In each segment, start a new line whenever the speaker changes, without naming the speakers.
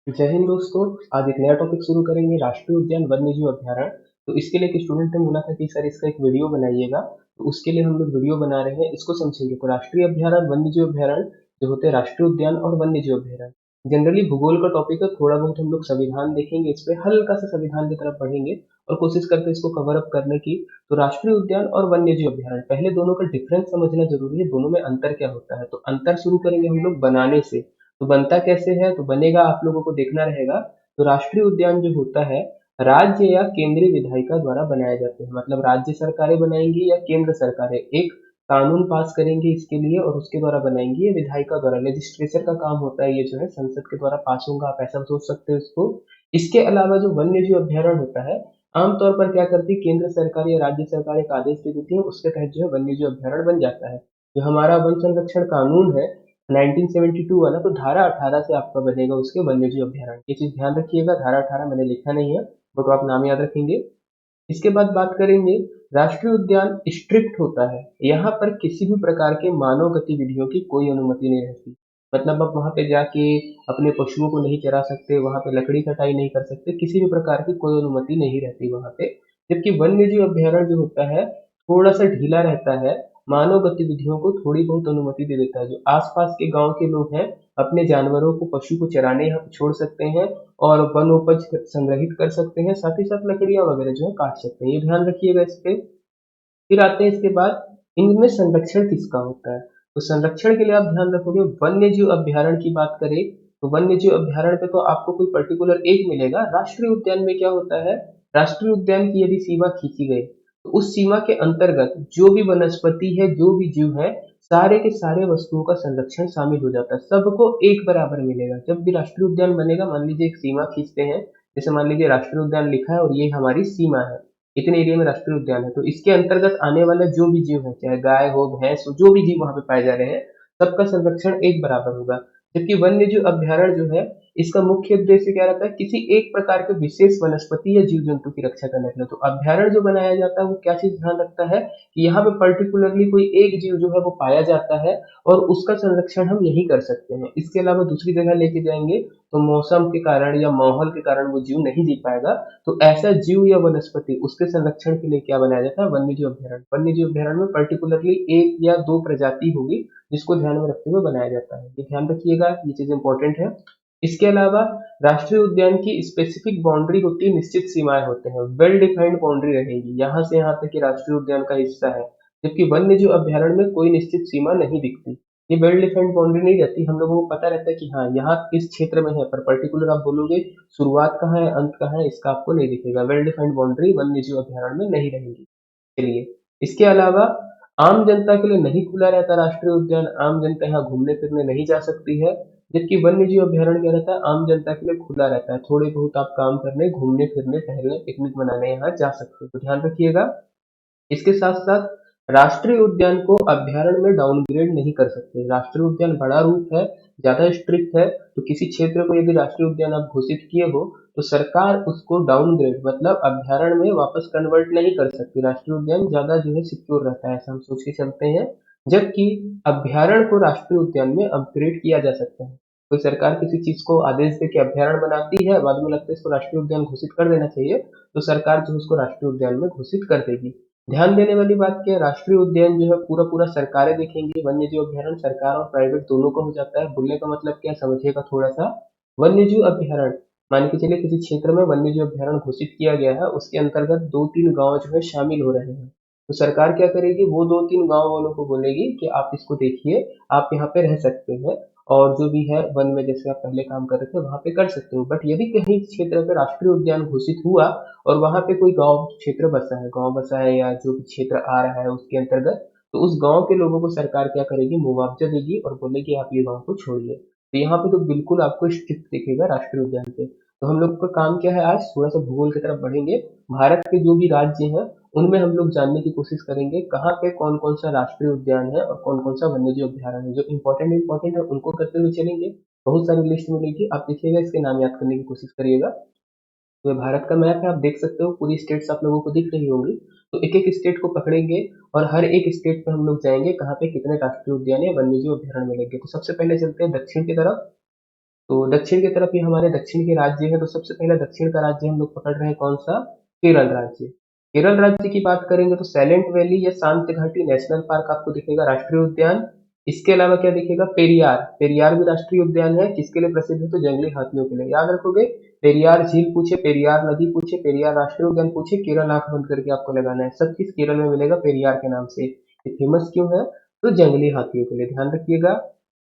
जय हिंद दोस्तों। आज एक नया टॉपिक शुरू करेंगे, राष्ट्रीय उद्यान वन्यजीव अभ्यारण्य। तो इसके लिए एक स्टूडेंट ने बोला था कि सर इसका एक वीडियो बनाइएगा, तो उसके लिए हम लोग वीडियो बना रहे हैं, इसको समझेंगे। तो राष्ट्रीय अभ्यारण्य वन्यजीव अभ्यारण्य जो होते हैं, राष्ट्रीय उद्यान और वन्यजीव अभ्यारण्य जनरली भूगोल का टॉपिक है। थोड़ा बहुत हम लोग संविधान देखेंगे, इस पे हल्का सा संविधान की तरफ पढ़ेंगे और कोशिश करते हैं इसको कवर अप करने की। तो राष्ट्रीय उद्यान और वन्यजीव अभ्यारण्य, पहले दोनों का डिफरेंस समझना जरूरी है, दोनों में अंतर क्या होता है। तो अंतर शुरू करेंगे हम लोग बनाने से। तो बनता कैसे है, तो बनेगा आप लोगों को देखना रहेगा। तो राष्ट्रीय उद्यान जो होता है, राज्य या केंद्रीय विधायिका द्वारा बनाए जाते हैं। मतलब राज्य सरकारें बनाएंगी या केंद्र सरकारें एक कानून पास करेंगे इसके लिए और उसके द्वारा बनाएंगी। ये विधायिका द्वारा लेजिस्लेचर का काम होता है, ये जो है संसद के द्वारा पास होगा, आप ऐसा सोच सकते हो इसको। इसके अलावा जो वन्य जीव अभ्यारण्य होता है, आमतौर पर क्या करती है, केंद्र सरकार या राज्य सरकार एक आदेश दे देती है, उसके तहत जो है वन्य जीव अभ्यारण्य बन जाता है। जो हमारा वन संरक्षण कानून है 1972 वाला, तो धारा 18 से आपका बनेगा उसके वन्यजीव अभ्यारण्य। ये चीज ध्यान रखिएगा, धारा 18 मैंने लिखा नहीं है, बट आप नाम याद रखेंगे। इसके बाद बात करेंगे, राष्ट्रीय उद्यान स्ट्रिक्ट होता है। यहाँ पर किसी भी प्रकार के मानव गतिविधियों की कोई अनुमति नहीं रहती। मतलब आप वहां पे जाके अपने पशुओं को नहीं चरा सकते, वहां पे लकड़ी कटाई नहीं कर सकते, किसी भी प्रकार की कोई अनुमति नहीं रहती वहां पे। जबकि वन्य जीव अभ्यारण्य जो होता है, थोड़ा सा ढीला रहता है, मानव गतिविधियों को थोड़ी बहुत अनुमति दे देता है। जो आसपास के गांव के लोग हैं, अपने जानवरों को, पशु को चराने यहाँ पे छोड़ सकते हैं और वनोपज संग्रहित कर सकते हैं, साथ ही साथ लकड़ियां वगैरह जो है काट सकते हैं। ये ध्यान रखिएगा इस पे। फिर आते हैं इसके बाद, इनमें संरक्षण किसका होता है। तो संरक्षण के लिए आप ध्यान रखोगे, वन्य जीव अभ्यारण्य की बात करें तो वन्य जीव अभ्यारण्य पे तो आपको कोई पर्टिकुलर एक मिलेगा। राष्ट्रीय उद्यान में क्या होता है, राष्ट्रीय उद्यान की यदि सीमा खींची गई तो उस सीमा के अंतर्गत जो भी वनस्पति है, जो भी जीव है, सारे के सारे वस्तुओं का संरक्षण शामिल हो जाता है, सबको एक बराबर मिलेगा। जब भी राष्ट्रीय उद्यान बनेगा, मान लीजिए एक सीमा खींचते हैं, जैसे मान लीजिए राष्ट्रीय उद्यान लिखा है और ये हमारी सीमा है, इतने एरिया में राष्ट्रीय उद्यान है, तो इसके अंतर्गत आने वाला जो भी जीव है, चाहे गाय हो, भैंस हो, जो भी जीव वहां पे पाए जा रहे हैं, सबका संरक्षण एक बराबर होगा। जबकि वन्य जीव अभ्यारण्य जो है, इसका मुख्य उद्देश्य क्या रहता है, किसी एक प्रकार के विशेष वनस्पति या जीव जंतु की रक्षा करने के लिए। तो अभ्यारण्य जो बनाया जाता है वो क्या चीज ध्यान रखता है कि यहाँ पे पर्टिकुलरली कोई एक जीव जो है वो पाया जाता है और उसका संरक्षण हम यही कर सकते हैं। इसके अलावा दूसरी जगह लेके जाएंगे तो मौसम के कारण या माहौल के कारण वो जीव नहीं जी पाएगा। तो ऐसा जीव या वनस्पति, उसके संरक्षण के लिए क्या बनाया जाता है, वन्य जीव अभ्यारण्य। वन्य जीव अभ्यारण्य में पर्टिकुलरली एक या दो प्रजाति होगी जिसको ध्यान में रखते हुए बनाया जाता है। ये ध्यान रखिएगा, ये चीज इंपॉर्टेंट है। इसके अलावा राष्ट्रीय उद्यान की स्पेसिफिक बाउंड्री होती है, निश्चित सीमाएं होते हैं, वेल डिफाइंड बाउंड्री रहेगी, यहाँ से यहाँ तक कि राष्ट्रीय उद्यान का हिस्सा है। जबकि वन्य जीव अभ्यारण्य में कोई निश्चित सीमा नहीं दिखती, ये वेल डिफाइंड बाउंड्री नहीं रहती। हम लोगों को पता रहता है कि हाँ यहाँ इस क्षेत्र में है, पर पर्टिकुलर आप बोलोगे शुरुआत कहाँ है, अंत कहाँ है, इसका आपको नहीं दिखेगा। वेल डिफाइंड बाउंड्री वन्य जीव अभ्यारण्य में नहीं रहेगी। चलिए, इसके अलावा आम जनता के लिए नहीं खुला रहता राष्ट्रीय उद्यान, आम जनता यहाँ घूमने फिरने नहीं जा सकती है। जबकि वन्य जीव अभ्यारण्य क्या रहता है, आम जनता के लिए खुला रहता है, थोड़े बहुत आप काम करने, घूमने फिरने, टहलने, पिकनिक मनाने यहाँ जा सकते हो। तो ध्यान रखिएगा। इसके साथ साथ राष्ट्रीय उद्यान को अभ्यारण्य में डाउनग्रेड नहीं कर सकते। राष्ट्रीय उद्यान बड़ा रूप है, ज्यादा स्ट्रिक्ट है, तो किसी क्षेत्र को यदि राष्ट्रीय उद्यान आप घोषित किए हो तो सरकार उसको डाउनग्रेड मतलब अभ्यारण्य में वापस कन्वर्ट नहीं कर सकती। राष्ट्रीय उद्यान ज्यादा जो है सिक्योर रहता है, ऐसा हम सोच के चलते हैं। जबकि अभ्यारण्य को राष्ट्रीय उद्यान में अपग्रेड किया जा सकता है। कोई सरकार किसी चीज को आदेश दे के अभ्यारण्य बनाती है, बाद में लगता है इसको राष्ट्रीय उद्यान घोषित कर देना चाहिए, तो सरकार जो है उसको राष्ट्रीय उद्यान में घोषित कर देगी। ध्यान देने वाली बात क्या है, राष्ट्रीय उद्यान जो है पूरा पूरा सरकारें देखेंगी, वन्य जीव अभ्यारण्य सरकार और प्राइवेट दोनों का हो जाता है। बोलने का मतलब क्या है, समझिएगा थोड़ा सा। वन्य जीव अभ्यारण्य, मान के चलिए किसी क्षेत्र में वन्य जीव अभ्यारण्य घोषित किया गया है, उसके अंतर्गत दो तीन गांव जो है शामिल हो रहे हैं, तो सरकार क्या करेगी, वो दो तीन गांव वालों को बोलेगी कि आप इसको देखिए, आप यहाँ पे रह सकते हैं और जो भी है वन में जैसे आप पहले काम कर रहे थे वहां पे कर सकते हो। बट यदि कहीं क्षेत्र पे राष्ट्रीय उद्यान घोषित हुआ और वहां पे कोई गांव क्षेत्र बसा है, गांव बसा है या जो भी क्षेत्र आ रहा है उसके अंतर्गत, तो उस गांव के लोगों को सरकार क्या करेगी, मुआवजा देगी और बोलेगी आप ये गांव को छोड़िए। तो यहाँ पे तो बिल्कुल आपको स्ट्रिक्ट दिखेगा राष्ट्रीय उद्यान पे। तो हम लोग का काम क्या है, आज थोड़ा सा भूगोल की तरफ बढ़ेंगे। भारत के जो भी राज्य हैं उनमें हम लोग जानने की कोशिश करेंगे कहाँ पे कौन कौन सा राष्ट्रीय उद्यान है और कौन कौन सा वन्यजीव अभ्यारण्य है। जो इंपॉर्टेंट है उनको करते हुए चलेंगे। बहुत सारी लिस्ट मिलेगी, आप देखिएगा, इसके नाम याद करने की कोशिश करिएगा। तो ये भारत का मैप है, आप देख सकते हो, पूरी स्टेट्स आप लोगों को दिख रही होंगी। तो एक एक स्टेट को पकड़ेंगे और हर एक स्टेट पे हम लोग जाएंगे कहाँ पे कितने राष्ट्रीय उद्यान या वन्यजीव अभ्यारण्य मिलेंगे। तो सबसे पहले चलते हैं दक्षिण की तरफ। तो दक्षिण की तरफ ये हमारे दक्षिण के राज्य है, तो सबसे पहले दक्षिण का राज्य हम लोग पकड़ रहे हैं कौन सा? केरल राज्य। केरल राज्य की बात करेंगे तो सैलेंट वैली या शांत घाटी नेशनल पार्क आपको दिखेगा, राष्ट्रीय उद्यान। इसके अलावा क्या दिखेगा? पेरियार। पेरियार भी राष्ट्रीय उद्यान है, किसके लिए प्रसिद्ध है? तो जंगली हाथियों के लिए। याद रखोगे, पेरियार झील पूछे, पेरियार नदी पूछे, पेरियार राष्ट्रीय उद्यान पूछे, केरल आंख बंद करके आपको लगाना है। सब चीज केरल में मिलेगा पेरियार के नाम से। ये फेमस क्यों है? तो जंगली हाथियों के लिए, ध्यान रखिएगा।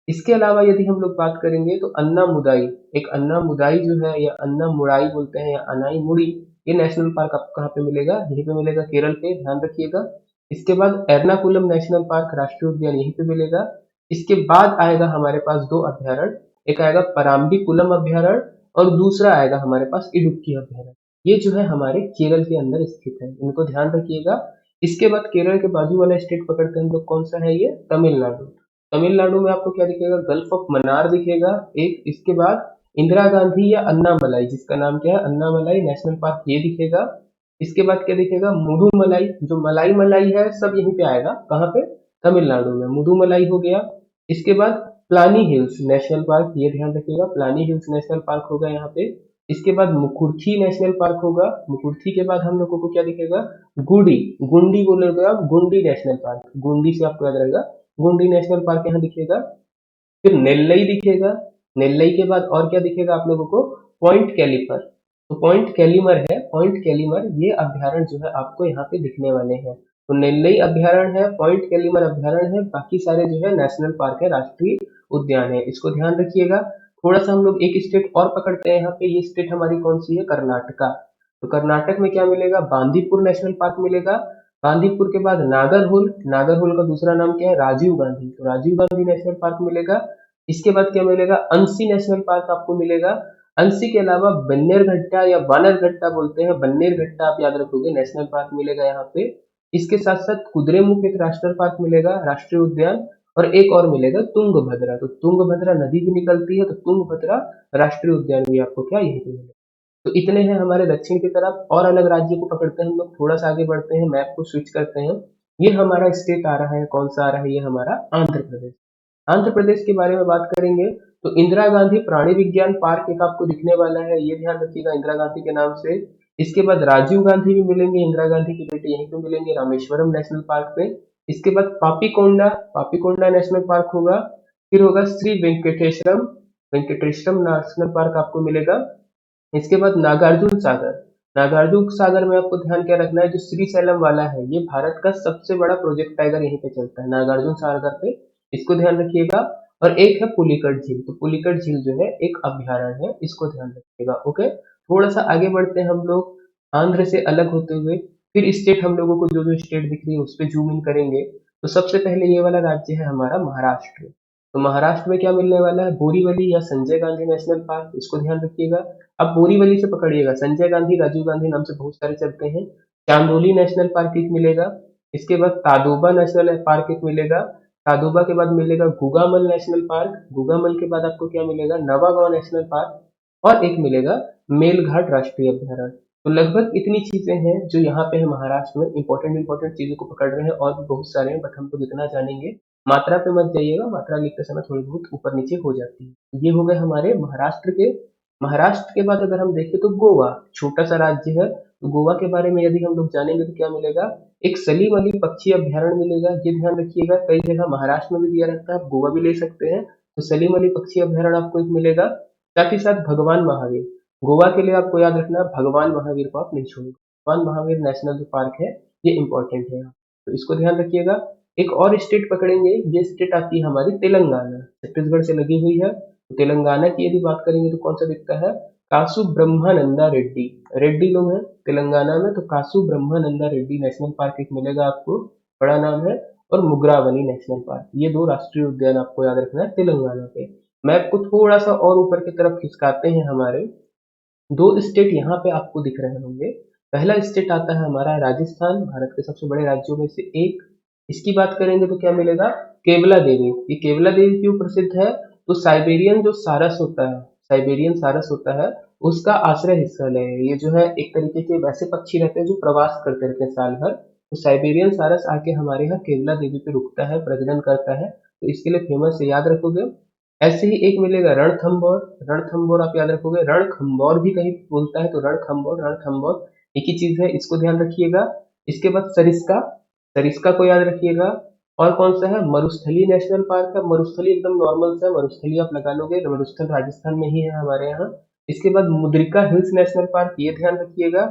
इसके अलावा यदि हम लोग बात करेंगे तो अन्ना मुदाई, एक अन्ना मुदाई जो है, या अन्ना मुड़ाई बोलते हैं, या अनाई मुड़ी, ये नेशनल पार्क आपको कहाँ पे मिलेगा? यहीं पे मिलेगा, केरल पे, ध्यान रखिएगा। इसके बाद एर्नाकुलम नेशनल पार्क राष्ट्रीय उद्यान यहीं पे मिलेगा। इसके बाद आएगा हमारे पास दो अभ्यारण्य, एक आएगा पराम्बीकुलम अभ्यारण्य और दूसरा आएगा हमारे पास इडुक्की अभ्यारण्य। ये जो है हमारे केरल के अंदर स्थित है, इनको ध्यान रखिएगा। इसके बाद केरल के बाजू वाला स्टेट पकड़ते हैं हम लोग, कौन सा है ये? तमिलनाडु। तमिलनाडु में आपको क्या दिखेगा? गल्फ ऑफ मन्नार दिखेगा एक। इसके बाद इंदिरा गांधी या अन्नामलाई, जिसका नाम क्या है? अन्नामलाई नेशनल पार्क, ये दिखेगा। इसके बाद क्या दिखेगा? मुडुमलाई, जो मलाई मलाई है सब यहीं पे आएगा, कहाँ पे? तमिलनाडु में, मुडुमलाई हो गया। इसके बाद प्लानी हिल्स नेशनल पार्क, ये ध्यान रखिएगा, प्लानी हिल्स नेशनल पार्क होगा यहाँ पे। इसके बाद मुकुर्थी नेशनल पार्क होगा। मुकुर्थी के बाद हम लोगों को क्या दिखेगा? गुडी, गुंडी बोलोगे आप, गुंडी नेशनल पार्क, गुंडी से आपको याद रहेगा, गुंडी नेशनल पार्क यहाँ दिखेगा। फिर नेल्लई दिखेगा। नेल्लई के बाद और क्या दिखेगा आप लोगों को? Point caliper. तो पॉइंट कैलिमर है, पॉइंट कैलिमर, ये अभ्यारण्य जो है आपको यहाँ पे दिखने वाले हैं। तो नेल्लई अभ्यारण्य है, पॉइंट कैलिमर अभ्यारण्य है, बाकी सारे जो है नेशनल पार्क है, राष्ट्रीय उद्यान है, इसको ध्यान रखिएगा। थोड़ा सा हम लोग एक स्टेट और पकड़ते हैं यहाँ पे, ये स्टेट हमारी कौन सी है? कर्नाटका। तो कर्नाटक में क्या मिलेगा? बांदीपुर नेशनल पार्क मिलेगा। बांदीपुर के बाद नागरहोल, नागरहोल का दूसरा नाम क्या है? राजीव गांधी, तो राजीव गांधी नेशनल पार्क मिलेगा। इसके बाद क्या मिलेगा? अंसी नेशनल पार्क आपको मिलेगा। अंसी के अलावा बन्नेरघट्टा या बानरघट्टा बोलते हैं, बन्नेरघट्टा आप याद रखोगे, नेशनल पार्क मिलेगा यहाँ पे। इसके साथ साथ कुद्रेमुख एक राष्ट्रीय पार्क मिलेगा, राष्ट्रीय उद्यान। और एक और मिलेगा तुंगभद्रा, तो तुंगभद्रा नदी भी निकलती है, तो तुंगभद्रा राष्ट्रीय उद्यान भी आपको क्या यहीं पे मिलेगा। तो इतने हैं हमारे दक्षिण की तरफ। और अलग राज्य को पकड़ते हैं हम लोग, थोड़ा सा आगे बढ़ते हैं, मैप को स्विच करते हैं। ये हमारा स्टेट आ रहा है, कौन सा आ रहा है? ये हमारा आंध्र प्रदेश। आंध्र प्रदेश के बारे में बात करेंगे तो इंदिरा गांधी प्राणी विज्ञान पार्क एक आपको दिखने वाला है, ये ध्यान रखिएगा, इंदिरा गांधी के नाम से। इसके बाद राजीव गांधी भी मिलेंगे, इंदिरा गांधी के बेटे यहीं पे मिलेंगे, रामेश्वरम नेशनल पार्क पे। इसके बाद पापीकोंडा, पापीकोंडा नेशनल पार्क होगा। फिर होगा श्री वेंकटेश्वरम, वेंकटेश्वरम नेशनल पार्क आपको मिलेगा। इसके बाद नागार्जुन सागर, नागार्जुन सागर में आपको ध्यान क्या रखना है? जो श्रीशैलम वाला है, ये भारत का सबसे बड़ा प्रोजेक्ट टाइगर यहीं पे चलता है, नागार्जुन सागर पे, इसको ध्यान रखिएगा। और एक है पुलिकट झील, तो पुलिकट झील जो है एक अभ्यारण्य है, इसको ध्यान रखिएगा। ओके, थोड़ा सा आगे बढ़ते हैं हम लोग, आंध्र से अलग होते हुए। फिर स्टेट हम लोगों को जो जो स्टेट दिख रही है उस पर जूम इन करेंगे। तो सबसे पहले ये वाला राज्य है हमारा महाराष्ट्र। तो महाराष्ट्र में क्या मिलने वाला है? बोरीवली या संजय गांधी नेशनल पार्क, इसको ध्यान रखिएगा। अब बोरीवली से पकड़िएगा, संजय गांधी राजीव गांधी नाम से बहुत सारे चलते हैं। चांदोली नेशनल पार्क एक मिलेगा। इसके बाद तादोबा नेशनल पार्क एक मिलेगा। तादोबा के बाद मिलेगा गुगामल नेशनल पार्क। गुगामल के बाद आपको क्या मिलेगा? Navegaon national park. और एक मिलेगा मेलघाट राष्ट्रीय अभ्यारण्य। तो लगभग इतनी चीजें हैं जो यहाँ पे है महाराष्ट्र में, इंपॉर्टेंट इंपॉर्टेंट चीजों को पकड़ रहे हैं, और भी बहुत सारे हैं, बट हम लोग इतना जानेंगे। मात्रा पे मत जाइएगा, मात्रा लिखते समय थोड़ी बहुत ऊपर नीचे हो जाती है। ये हो गए हमारे महाराष्ट्र के। महाराष्ट्र के बाद अगर हम देखें तो गोवा, छोटा सा राज्य है, तो गोवा के बारे में यदि हम लोग जानेंगे तो क्या मिलेगा? एक सलीम अली पक्षी अभ्यारण्य मिलेगा, ये ध्यान रखिएगा। कई जगह महाराष्ट्र में भी दिया रहता है, आप गोवा भी ले सकते हैं। तो सलीम अली पक्षी अभ्यारण्य आपको एक मिलेगा। साथ ही साथ भगवान महावीर, गोवा के लिए आपको याद रखना है, भगवान महावीर को आप नहीं छोड़ेंगे। भगवान महावीर नेशनल जो पार्क है, ये इंपॉर्टेंट है, तो इसको ध्यान रखिएगा। एक और स्टेट पकड़ेंगे, ये स्टेट आती है हमारी तेलंगाना, छत्तीसगढ़ से लगी हुई है। तो तेलंगाना की यदि बात करेंगे तो कौन सा दिखता है? कासु ब्रह्मानंदा रेड्डी, रेड्डी लोग हैं तेलंगाना में, तो कासु ब्रह्मानंदा रेड्डी नेशनल पार्क एक मिलेगा आपको, बड़ा नाम है। और मुग्रावनी नेशनल पार्क, ये दो राष्ट्रीय उद्यान आपको याद रखना है तेलंगाना पे। मैप को थोड़ा सा और ऊपर की तरफ खिसकाते हैं, हमारे दो स्टेट यहाँ पे आपको दिख रहे होंगे। पहला स्टेट आता है हमारा राजस्थान, भारत के सबसे बड़े राज्यों में से एक। इसकी बात करेंगे तो क्या मिलेगा? केवला देवी। ये केवला देवी क्यों प्रसिद्ध है? तो साइबेरियन जो सारस होता है, साइबेरियन सारस होता है, उसका आश्रय स्थल है। ये जो है एक तरीके के वैसे पक्षी रहते हैं जो प्रवास करते रहते हैं साल भर। तो साइबेरियन सारस आके हमारे यहाँ केवला देवी पे रुकता है, प्रजनन करता है, तो इसके लिए फेमस है, याद रखोगे। ऐसे ही एक मिलेगा रणथंभौर। रणथंभौर आप याद रखोगे, रणखंभौर भी कहीं बोलता है तो रणखंभौर, रणथंभौर एक ही चीज है, इसको ध्यान रखिएगा। इसके बाद सरिस्का, सरिस्का को याद रखिएगा। और कौन सा है, मरुस्थली नेशनल पार्क है। मरुस्थली एकदम नॉर्मल सा मरुस्थली आप लगा लोगे, मरुस्थल राजस्थान में ही है हमारे यहाँ। इसके बाद मुद्रिका हिल्स नेशनल पार्क, ये ध्यान रखिएगा।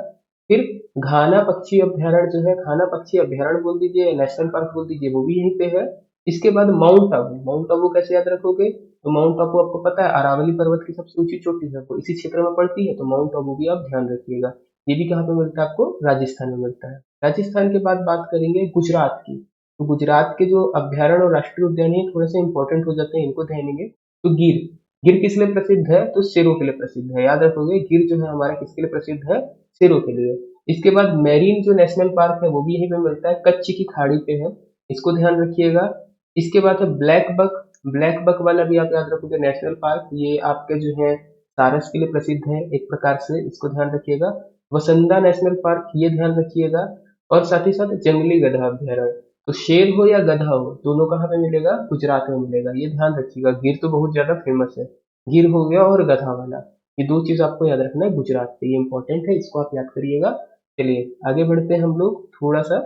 फिर घाना पक्षी अभ्यारण्य जो है, घाना पक्षी अभ्यारण्य बोल दीजिए, नेशनल पार्क बोल दीजिए, वो भी यहीं पे है। इसके बाद माउंट आबू, माउंट आबू कैसे याद रखोगे, तो माउंट आबू आपको पता है अरावली पर्वत की सबसे ऊंची चोटी है, वो इसी क्षेत्र में पड़ती है, तो माउंट आबू भी आप ध्यान रखिएगा। ये भी कहाँ पे मिलता है आपको, राजस्थान में मिलता है। राजस्थान के बाद बात करेंगे गुजरात की। तो गुजरात के जो अभ्यारण्य और राष्ट्रीय उद्यान है थोड़े से इंपॉर्टेंट हो जाते हैं, इनको ध्यान देंगे। तो गिर, गिर किस लिए प्रसिद्ध है, तो शेरों के लिए प्रसिद्ध है, याद रखोगे गिर जो है हमारा किसके लिए प्रसिद्ध है, शेरों के लिए। इसके बाद मेरीन जो नेशनल पार्क है वो भी यहीं पे मिलता है, कच्छ की खाड़ी पे है, इसको ध्यान रखिएगा। इसके बाद है ब्लैक बक, ब्लैक बक वाला भी आप याद रखोगे नेशनल पार्क, ये आपके जो है सारस के लिए प्रसिद्ध है एक प्रकार से, इसको ध्यान रखिएगा। वसंदा नेशनल पार्क, ये ध्यान रखिएगा। और साथ ही साथ जंगली गधा अभ्यारण्य, तो शेर हो या गधा हो दोनों कहाँ पे मिलेगा, गुजरात में मिलेगा, ये ध्यान रखिएगा। गिर तो बहुत ज्यादा फेमस है, गिर हो गया और गधा वाला, ये दो चीज आपको याद रखना है गुजरात से, ये इंपॉर्टेंट है, इसको आप याद करिएगा। चलिए आगे बढ़ते हैं हम लोग थोड़ा सा।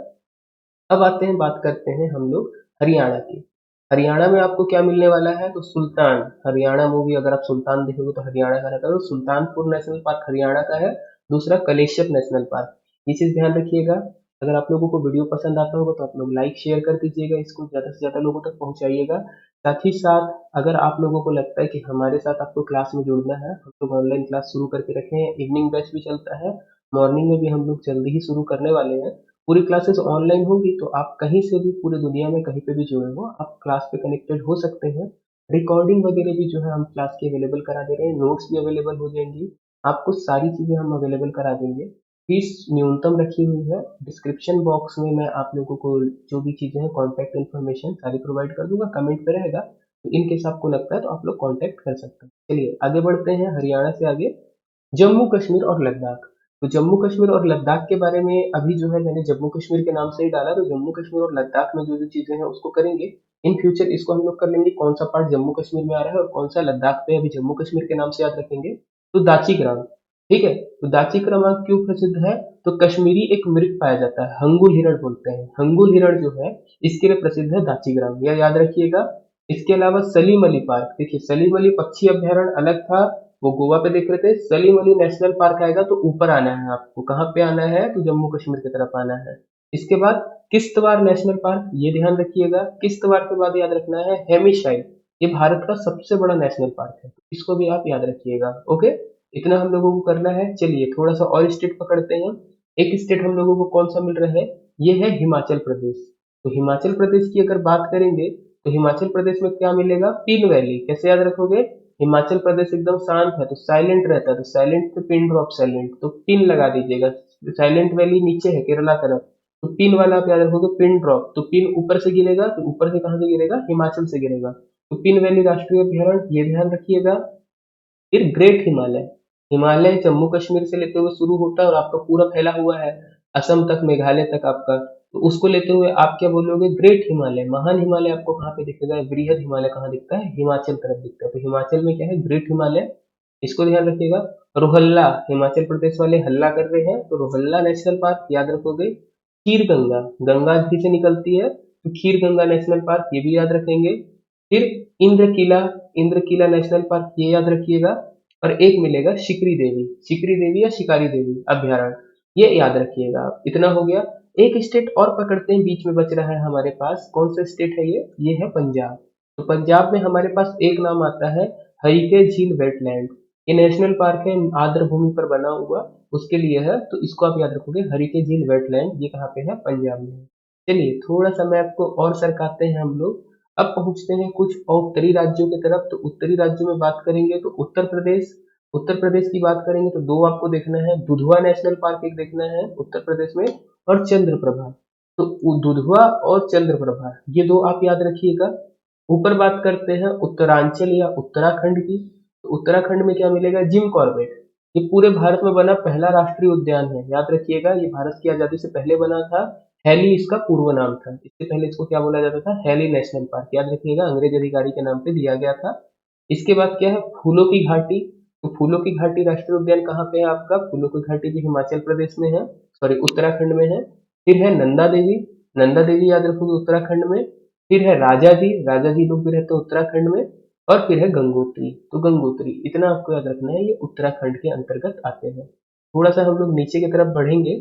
अब आते हैं, बात करते हैं हम लोग हरियाणा की। हरियाणा में आपको क्या मिलने वाला है, तो सुल्तान, हरियाणा मूवी अगर आप सुल्तान देखोगे तो हरियाणा का रहता है, तो सुल्तानपुर नेशनल पार्क हरियाणा का है। दूसरा कलेश्वर नेशनल पार्क, ये चीज ध्यान रखिएगा। अगर आप लोगों को वीडियो पसंद आता होगा तो आप लोग लाइक शेयर कर दीजिएगा, इसको ज्यादा से ज्यादा लोगों तक पहुंचाइएगा। साथ ही साथ अगर आप लोगों को लगता है कि हमारे साथ आपको क्लास में जुड़ना है, हम लोग ऑनलाइन क्लास शुरू करके रखे हैं, इवनिंग बैच भी चलता है, मॉर्निंग में भी हम लोग जल्दी ही शुरू करने वाले हैं। पूरी क्लासेस ऑनलाइन होगी, तो आप कहीं से भी पूरी दुनिया में कहीं पे भी जुड़े हो आप क्लास पे कनेक्टेड हो सकते हैं। रिकॉर्डिंग वगैरह भी जो है हम क्लास की अवेलेबल करा दे रहे हैं, नोट्स भी अवेलेबल हो जाएंगी, आपको सारी चीजें हम अवेलेबल करा देंगे। फीस न्यूनतम रखी हुई है, डिस्क्रिप्शन बॉक्स में मैं आप लोगों को जो भी चीजें हैं कॉन्टैक्ट इन्फॉर्मेशन सारी प्रोवाइड कर दूंगा, कमेंट पे रहेगा, तो इन केस आपको लगता है तो आप लोग कॉन्टैक्ट कर सकते हैं। चलिए आगे बढ़ते हैं, हरियाणा से आगे जम्मू कश्मीर और लद्दाख। तो जम्मू कश्मीर और लद्दाख के बारे में अभी जो है मैंने जम्मू कश्मीर के नाम से ही डाला, तो जम्मू कश्मीर और लद्दाख में जो जो चीजें हैं उसको करेंगे। इन फ्यूचर इसको हम लोग कर लेंगे कौन सा पार्ट जम्मू कश्मीर में आ रहा है और कौन सा लद्दाख पे, अभी जम्मू कश्मीर के नाम से याद रखेंगे। तो दाची ग्राम, ठीक है, तो दाची ग्राम क्यों प्रसिद्ध है, तो कश्मीरी एक मृग पाया जाता है, हंगुल हिरण बोलते हैं, हंगुल हिरण जो है इसके लिए प्रसिद्ध है दाची ग्राम, यह याद रखिएगा। इसके अलावा सलीम अली पार्क, देखिए सलीम अली पक्षी अभ्यारण्य अलग था, वो गोवा पे देख रहे थे, सलीम अली नेशनल पार्क आएगा तो ऊपर आना है आपको, कहाँ पे आना है, तो जम्मू कश्मीर की तरफ आना है। इसके बाद किश्तवाड़ नेशनल पार्क, ये ध्यान रखिएगा। किश्तवाड़ के बाद याद रखना है हेमिशाइल, ये भारत का सबसे बड़ा नेशनल पार्क है, इसको भी आप याद रखिएगा। ओके, इतना हम लोगों को करना है। चलिए थोड़ा सा और स्टेट पकड़ते हैं। एक स्टेट हम लोगों को कौन सा मिल रहा है, ये है हिमाचल प्रदेश। तो हिमाचल प्रदेश की अगर बात करेंगे तो हिमाचल प्रदेश में क्या मिलेगा, पीन वैली, कैसे याद रखोगे, हिमाचल प्रदेश एकदम शांत है तो साइलेंट रहता है, तो साइलेंट पे पिन ड्रॉप साइलेंट, तो पिन लगा दीजिएगा। साइलेंट वैली नीचे है केरला तरफ, तो पिन वाला आप याद रखोगे, पिन ड्रॉप, तो पिन ऊपर से गिरेगा, तो ऊपर से कहाँ से गिरेगा, हिमाचल से गिरेगा, तो पिन वैली राष्ट्रीय अभ्यारण्य, ये ध्यान रखिएगा। फिर ग्रेट हिमालय, हिमालय जम्मू कश्मीर से लेते हुए शुरू होता है और आपका पूरा फैला हुआ है असम तक, मेघालय तक आपका, तो उसको लेते हुए आप क्या बोलोगे, ग्रेट हिमालय, महान हिमालय आपको कहाँ पे दिखेगा, वृहद हिमालय कहाँ दिखता है, हिमाचल तरफ दिखता है, तो हिमाचल में क्या है, ग्रेट हिमालय, इसको ध्यान रखिएगा। रोहल्ला, हिमाचल प्रदेश वाले हल्ला कर रहे हैं, तो रोहल्ला नेशनल पार्क याद रखोगे। खीर गंगा, गंगा नदी से निकलती है, तो खीर गंगा नेशनल पार्क ये भी याद रखेंगे। फिर इंद्र किला, इंद्र किला नेशनल पार्क ये याद रखिएगा। और एक मिलेगा शिकरी देवी, शिकरी देवी या शिकारी देवी अभ्यारण्य, ये याद रखिएगा आप। इतना हो गया। एक स्टेट और पकड़ते हैं, बीच में बच रहा है हमारे पास, कौन सा स्टेट है ये है पंजाब। तो पंजाब में हमारे पास एक नाम आता है हरीके झील वेटलैंड, ये नेशनल पार्क है, आर्द्र भूमि पर बना हुआ, उसके लिए है, तो इसको आप याद रखोगे, हरीके झील वेटलैंड, ये कहाँ पे है, पंजाब में है। चलिए थोड़ा सा मैप को और सरकाते हैं हम लोग। अब पहुंचते हैं कुछ उत्तरी राज्यों की तरफ। तो उत्तरी राज्यों में बात करेंगे तो उत्तर प्रदेश, उत्तर प्रदेश की बात करेंगे तो दो आपको देखना है, दुधवा नेशनल पार्क एक देखना है उत्तर प्रदेश में, और चंद्रप्रभा। तो दुधवा और चंद्रप्रभा ये दो आप याद रखिएगा। ऊपर बात करते हैं उत्तरांचल या उत्तराखंड की, तो उत्तराखंड में क्या मिलेगा, जिम कॉर्बेट, ये पूरे भारत में बना पहला राष्ट्रीय उद्यान है, याद रखिएगा, ये भारत की आजादी से पहले बना था। हैली इसका पूर्व नाम था, इससे पहले इसको क्या बोला जाता था, हैली नेशनल पार्क, याद रखिएगा, अंग्रेज अधिकारी के नाम पे दिया गया था। इसके बाद क्या है, फूलों की घाटी। तो फूलों की घाटी राष्ट्रीय उद्यान कहाँ पे है आपका, फूलों की घाटी भी हिमाचल प्रदेश में है, सॉरी उत्तराखंड में है। फिर है नंदा देवी, नंदा देवी याद रखोगे उत्तराखंड में। फिर है राजाजी, राजाजी लोग भी रहते हैं उत्तराखंड में। और फिर है गंगोत्री, तो गंगोत्री इतना आपको याद रखना है, ये उत्तराखंड के अंतर्गत आते हैं। थोड़ा सा हम लोग नीचे की तरफ बढ़ेंगे,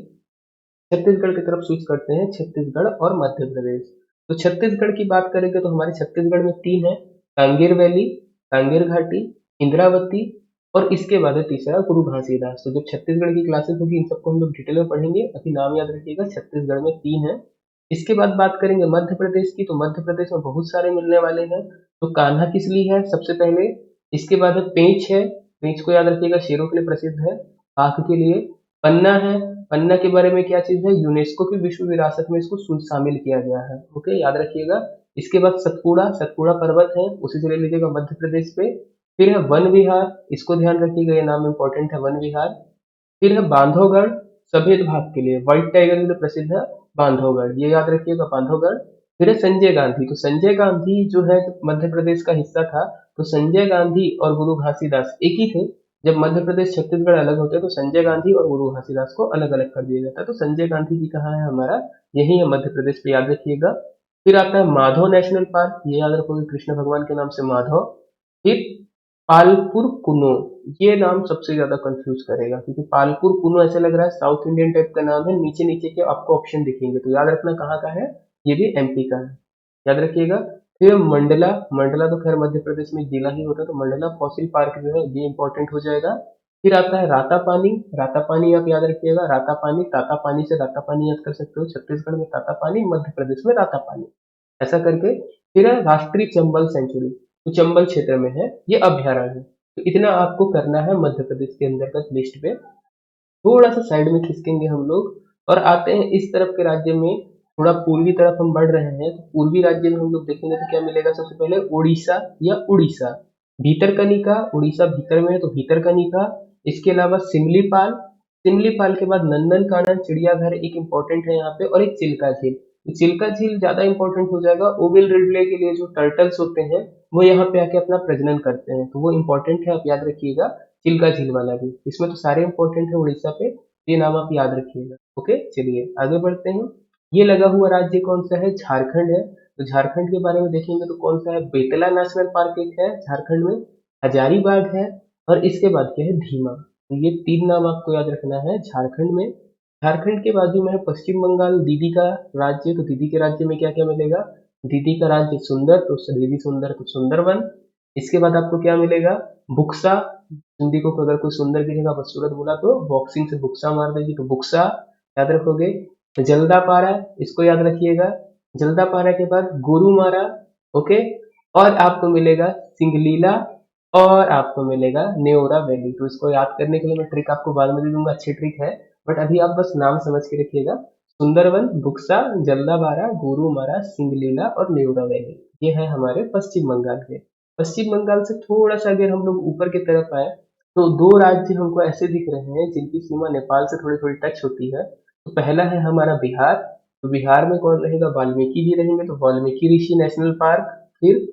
छत्तीसगढ़ की तरफ स्विच करते हैं, छत्तीसगढ़ और मध्य प्रदेश। तो छत्तीसगढ़ की बात करेंगे तो हमारे छत्तीसगढ़ में तीन है, कांगेर वैली, कांगेर घाटी, इंद्रावती, और इसके बाद है तीसरा गुरु घासीदास। तो जब छत्तीसगढ़ की क्लासेस होगी इन सबको हम लोग डिटेल में पढ़ेंगे, अभी नाम याद रखिएगा, छत्तीसगढ़ में तीन है। इसके बाद बात करेंगे मध्य प्रदेश की, तो मध्य प्रदेश में बहुत सारे मिलने वाले हैं। तो कान्हा किसली है सबसे पहले, इसके बाद है पेंच है, पेंच को याद रखिएगा शेरों के लिए प्रसिद्ध है, आंख के लिए। पन्ना है, पन्ना के बारे में क्या चीज है, यूनेस्को की विश्व विरासत में इसको शामिल किया गया है, ओके याद रखिएगा। इसके बाद सतपुड़ा, सतपुड़ा पर्वत है, उसी से ले लीजिएगा मध्य प्रदेश पे। फिर है वन विहार, इसको ध्यान रखिएगा, ये नाम इंपॉर्टेंट है, वन विहार। फिर है बांधवगढ़, सफेद भाग के लिए, व्हाइट टाइगर के लिए प्रसिद्ध है बांधवगढ़, ये याद रखिएगा बांधवगढ़। फिर है संजय गांधी, तो संजय गांधी जो है मध्य प्रदेश का हिस्सा था, तो संजय गांधी और गुरु घासीदास एक ही थे। जब मध्य प्रदेश छत्तीसगढ़ अलग होते तो संजय गांधी और गुरु घासीदास को अलग अलग कर दिया जाता है। तो संजय गांधी जी कहाँ है हमारा, यही है मध्य प्रदेश पे, याद रखिएगा। फिर आता है माधव नेशनल पार्क, ये याद रखोगे कृष्ण भगवान के नाम से माधव। फिर पालपुर कुनो, ये नाम सबसे ज्यादा कंफ्यूज करेगा, क्योंकि पालपुर कुनो ऐसा लग रहा है साउथ इंडियन टाइप का नाम है, नीचे नीचे के आपको ऑप्शन दिखेंगे, तो याद रखना कहाँ का है, ये भी एमपी का है, याद रखिएगा। फिर मंडला, मंडला तो खैर मध्य प्रदेश में जिला ही होता है, तो मंडला फॉसिल पार्क जो है ये इंपॉर्टेंट हो जाएगा। फिर आता है रातापानी, रातापानी आप याद रखिएगा, रातापानी, तातापानी से रातापानी याद कर सकते हो, छत्तीसगढ़ में तातापानी, मध्य प्रदेश में रातापानी, ऐसा करके। फिर है राष्ट्रीय चंबल सेंचुरी, तो चंबल क्षेत्र में है, ये अभ्यारण्य है। तो इतना आपको करना है मध्य प्रदेश के अंतर्गत लिस्ट पे। थोड़ा सा साइड में खिसकेंगे हम लोग और आते हैं इस तरफ के राज्य में, थोड़ा पूर्वी तरफ हम बढ़ रहे हैं, तो पूर्वी राज्य में हम लोग देखेंगे तो क्या मिलेगा, सबसे पहले उड़ीसा या उड़ीसा, भीतरकनिका, उड़ीसा भीतर में है तो भीतरकनिका। इसके अलावा सिमलीपाल, सिमलीपाल के बाद नंदनकानन चिड़ियाघर एक इंपॉर्टेंट है यहाँ पे, और एक चिल्का झील। तो चिल्का झील ज्यादा इंपॉर्टेंट हो जाएगा, ओविल रिडले के लिए जो टर्टल्स होते हैं वो यहाँ पे आके अपना प्रजनन करते हैं, तो वो इंपॉर्टेंट है, आप याद रखिएगा। चिल्का झील वाला भी, इसमें तो सारे इंपॉर्टेंट है उड़ीसा पे, ये नाम आप याद रखिएगा, ओके चलिए आगे बढ़ते हैं। ये लगा हुआ राज्य कौन सा है, झारखंड है। तो झारखंड के बारे में देखेंगे तो कौन सा है, बेतला नेशनल पार्क एक है झारखंड में, हजारीबाग है, और इसके बाद क्या है धीमा। तो ये तीन नाम आपको याद रखना है झारखंड में। झारखंड के बाजू में है पश्चिम बंगाल, दीदी का राज्य, तो दीदी के राज्य में क्या क्या मिलेगा, दीदी का राज्य सुंदर, तो दीदी सुंदर तो सुंदरवन। इसके बाद आपको क्या मिलेगा, बुक्सा, हिंदी को अगर कोई सुंदर की जगह बदसूरत बोला तो बॉक्सिंग से बुक्सा मार देगी, तो बुक्सा याद रखोगे। जल्दापारा, इसको याद रखिएगा। जल्दापारा के बाद गोरुमारा, ओके। और आपको मिलेगा सिंगलीला, और आपको मिलेगा नेओरा वैली। तो इसको याद करने के लिए मैं ट्रिक आपको बाद में दे दूंगा, अच्छी ट्रिक है, बट अभी आप बस नाम समझ के रखिएगा। सुंदरवन, बुक्सा, जल्दापारा, गोरुमारा, सिंगलीला और नेओरा वैली, ये है हमारे पश्चिम बंगाल के। पश्चिम बंगाल से थोड़ा सा अगर हम लोग ऊपर की तरफ आए, तो दो राज्य हमको ऐसे दिख रहे हैं जिनकी सीमा नेपाल से थोड़ी थोड़ी टच होती है। तो पहला है हमारा बिहार, तो बिहार में कौन रहेगा, वाल्मीकि जी रहेंगे, तो वाल्मीकि ऋषि नेशनल पार्क। फिर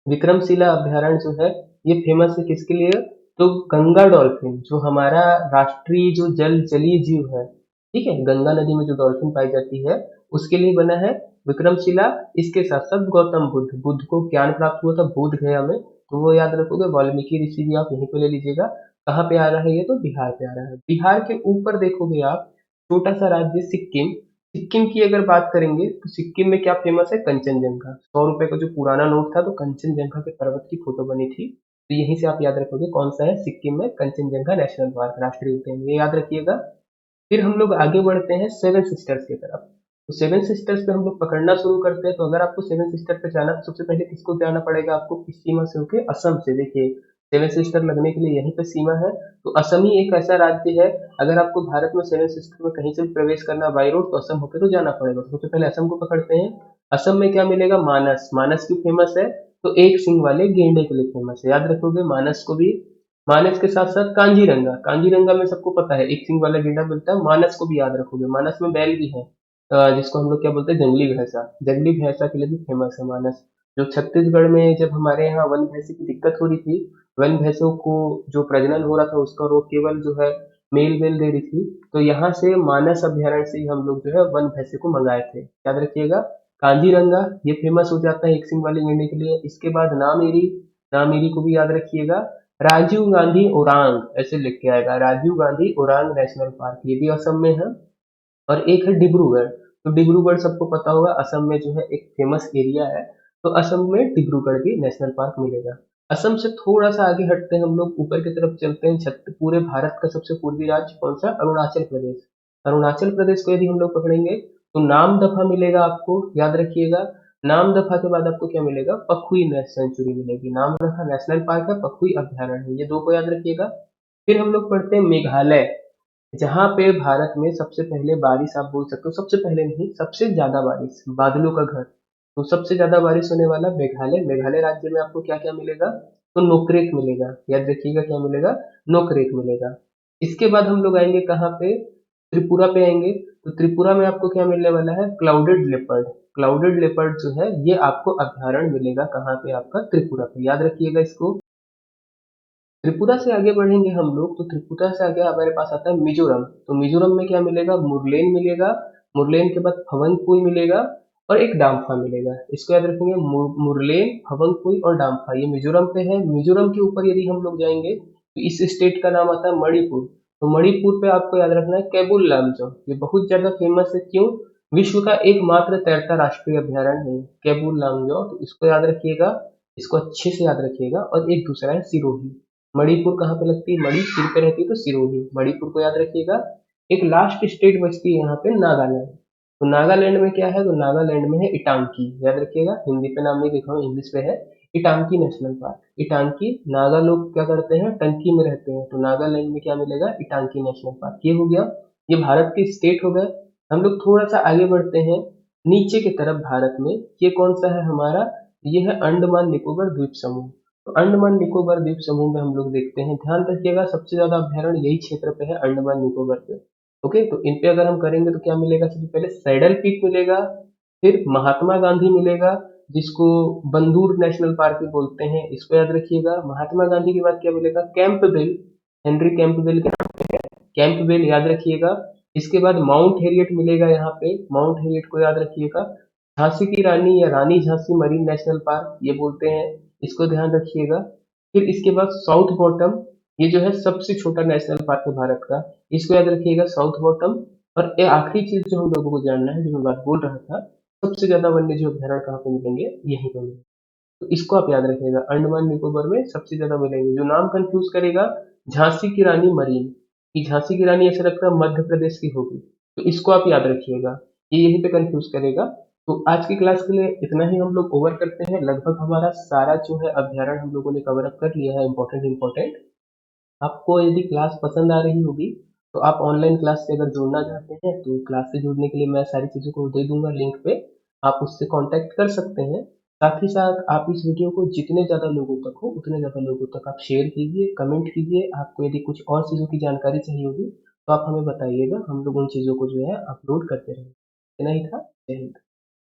विक्रमशिला अभ्यारण्य जो है ये फेमस है किसके लिए, तो गंगा डॉल्फिन, जो हमारा राष्ट्रीय जो जलीय जीव है, ठीक है, गंगा नदी में जो डॉल्फिन पाई जाती है उसके लिए बना है विक्रमशिला। इसके साथ साथ गौतम बुद्ध, बुद्ध को ज्ञान प्राप्त हुआ था बोध गया में, तो वो याद रखोगे, वाल्मीकि ऋषि भी आप यहीं पे ले लीजिएगा। कहाँ पे आ रहा है ये, तो बिहार पे आ रहा है। बिहार के ऊपर देखोगे आप छोटा सा राज्य सिक्किम, सिक्किम की अगर बात करेंगे तो सिक्किम में क्या फेमस है, कंचनजंगा, 100 रुपए का जो पुराना नोट था तो कंचनजंगा के पर्वत की फोटो बनी थी, तो यहीं से आप याद रखोगे कौन सा है, सिक्किम में कंचनजंगा नेशनल पार्क राष्ट्रीय उद्यान, ये याद रखिएगा। फिर हम लोग आगे बढ़ते हैं सेवन सिस्टर्स की तरफ। तो सेवन सिस्टर्स पे हम लोग पकड़ना शुरू करते हैं, तो अगर आपको सेवन सिस्टर पे जाना तो सबसे पहले किसको जाना पड़ेगा आपको, किस सीमा से होके, असम से। देखिए सेवन सिस्टर लगने के लिए यहीं पे सीमा है, तो असम ही एक ऐसा राज्य है, अगर आपको भारत में सेवन सिस्टर में कहीं से भी प्रवेश करना बाई रोड तो असम होकर तो जाना पड़ेगा। तो सबसे पहले असम को पकड़ते हैं। असम में क्या मिलेगा, मानस, मानस क्यों फेमस है, तो एक सिंग वाले गेंडे के लिए फेमस है, याद रखोगे मानस को भी। मानस के साथ साथ कांजीरंगा, कांजीरंगा में सबको पता है एक सिंग वाला गेंडा मिलता है, मानस को भी याद रखोगे, मानस में बैल भी है, जिसको हम लोग क्या बोलते हैं, जंगली भैंसा, जंगली भैंसा के लिए भी फेमस है मानस। जो छत्तीसगढ़ में जब हमारे यहाँ वन भैंसे की दिक्कत हो रही थी, वन भैंसों को जो प्रजनन हो रहा था उसका वो केवल जो है मेल वेल दे रही थी, तो यहाँ से मानस अभ्यारण्य से ही हम लोग जो है वन भैंसे को मंगाए थे। याद रखिएगा, कांजीरंगा ये फेमस हो जाता है एक सिंग वाली गैंडे के लिए। इसके बाद नामेरी, नामेरी को भी याद रखिएगा। राजीव गांधी ओरांग ऐसे लिख के आएगा, राजीव गांधी ओरांग नेशनल पार्क, ये भी असम में है। और एक है डिब्रूगढ़, तो डिब्रूगढ़ सबको पता होगा, असम में जो है एक फेमस एरिया है। तो असम में डिब्रूगढ़ भी नेशनल पार्क मिलेगा। असम से थोड़ा सा आगे हटते हैं हम लोग, ऊपर की तरफ चलते हैं। पूरे भारत का सबसे पूर्वी राज्य कौन सा? अरुणाचल प्रदेश। अरुणाचल प्रदेश को यदि हम लोग पकड़ेंगे तो नाम दफा मिलेगा आपको, याद रखिएगा। नाम दफा के बाद आपको क्या मिलेगा? पखुई सेंचुरी मिलेगी। नाम दफा नेशनल पार्क है, पखुई अभ्यारण्य है, ये दो को याद रखिएगा। फिर हम लोग पढ़ते हैं मेघालय, जहाँ पे भारत में सबसे पहले बारिश, आप बोल सकते हो सबसे पहले नहीं, सबसे ज्यादा बारिश, बादलों का घर, तो सबसे ज्यादा बारिश होने वाला मेघालय। मेघालय राज्य में आपको क्या क्या मिलेगा? तो नोक्रेक मिलेगा, याद रखिएगा क्या मिलेगा? नोक्रेक मिलेगा। इसके बाद हम लोग आएंगे कहाँ पे? त्रिपुरा पे आएंगे। तो त्रिपुरा में आपको क्या मिलने वाला है? Clouded leopard. क्लाउडेड लेपर्ड जो है ये आपको अभ्यारण्य मिलेगा कहाँ पे? आपका त्रिपुरा पे, याद रखिएगा इसको। त्रिपुरा से आगे बढ़ेंगे हम लोग, तो त्रिपुरा से आगे हमारे पास आता है मिजोरम। तो मिजोरम में क्या मिलेगा? मुरलेन मिलेगा। मुरलेन के बाद फवंगपुई मिलेगा और एक डाम्फा मिलेगा। इसको याद रखेंगे, मुरलेन, फवंगपुई और डाम्फा, ये मिजोरम पे है। मिजोरम के ऊपर यदि हम लोग जाएंगे तो इस स्टेट का नाम आता है मणिपुर। तो मणिपुर पे आपको याद रखना है केबुल लामजो, ये बहुत ज्यादा फेमस है। क्यों? विश्व का एकमात्र तैरता राष्ट्रीय अभ्यारण्य है केबुल लामजो, तो इसको याद रखिएगा, इसको अच्छे से याद रखिएगा। और एक दूसरा है सिरोही। मणिपुर कहाँ पे लगती है? मणि सिर पे रहती है, तो सिरोही, मणिपुर को याद रखिएगा। एक लास्ट स्टेट बचती है यहाँ पे, नागालैंड। तो नागालैंड में क्या है? तो नागालैंड में है इटांकी, याद रखिएगा, हिंदी पे नाम नहीं लिखा हूँ, इंग्लिश पे है, इटांकी नेशनल पार्क। इटांकी, नागा लोग क्या करते हैं? टंकी में रहते हैं, तो नागालैंड में क्या मिलेगा? इटांकी नेशनल पार्क। ये हो गया, ये भारत के स्टेट हो गए। हम लोग थोड़ा सा आगे बढ़ते हैं नीचे की तरफ भारत में। ये कौन सा है हमारा? ये है अंडमान निकोबार द्वीप समूह। तो अंडमान निकोबार द्वीप समूह में हम लोग देखते हैं, ध्यान रखिएगा सबसे ज्यादा अभ्यारण्य यही क्षेत्र पे है, अंडमान निकोबार पे। ओके, तो इन पे अगर हम करेंगे तो क्या मिलेगा? सबसे पहले सैडल पीक मिलेगा, फिर महात्मा गांधी मिलेगा, जिसको बंदूर नेशनल पार्क भी बोलते हैं, इसको याद रखिएगा। महात्मा गांधी के बाद क्या मिलेगा? कैंपबेल, हेनरी कैंपबेल के नाम पे है, कैंपबेल याद रखिएगा। इसके बाद माउंट हेरियट मिलेगा यहाँ पे, माउंट हेरियट को याद रखिएगा। झांसी की रानी या रानी झांसी मरीन नेशनल पार्क ये बोलते हैं, इसको ध्यान रखिएगा। फिर इसके बाद साउथ बॉटम, ये जो है सबसे छोटा नेशनल पार्क है भारत का, इसको याद रखिएगा, साउथ बॉटम। और ये आखिरी चीज जो हम लोगों को जानना है, जो मैं बात बोल रहा था, सबसे ज्यादा वन्य जीव अभ्यारण्य कहाँ पे मिलेंगे? यहीं पे मिलेंगे। तो इसको आप याद रखिएगा, अंडमान निकोबार में सबसे ज्यादा मिलेंगे। जो नाम कंफ्यूज करेगा, झांसी की रानी मरीन, कि झांसी की रानी ऐसा लगता है मध्य प्रदेश की होगी, तो इसको आप याद रखिएगा, ये यहीं पे कंफ्यूज करेगा। तो आज की क्लास के लिए इतना ही हम लोग ओवर करते हैं। लगभग हमारा सारा जो है अभ्यारण्य हम लोगों ने कवर अप कर लिया है, इंपॉर्टेंट इंपॉर्टेंट। आपको यदि क्लास पसंद आ रही होगी तो आप ऑनलाइन क्लास से अगर जुड़ना चाहते हैं तो क्लास से जुड़ने के लिए मैं सारी चीज़ों को दे दूंगा लिंक पे, आप उससे कांटेक्ट कर सकते हैं। साथ ही साथ आप इस वीडियो को जितने ज़्यादा लोगों तक हो उतने ज़्यादा लोगों तक आप शेयर कीजिए, कमेंट कीजिए। आपको यदि कुछ और चीज़ों की जानकारी चाहिए होगी तो आप हमें बताइएगा, हम लोग उन चीज़ों को जो है अपलोड करते रहेंगे। इतना ही था। जय हिंद।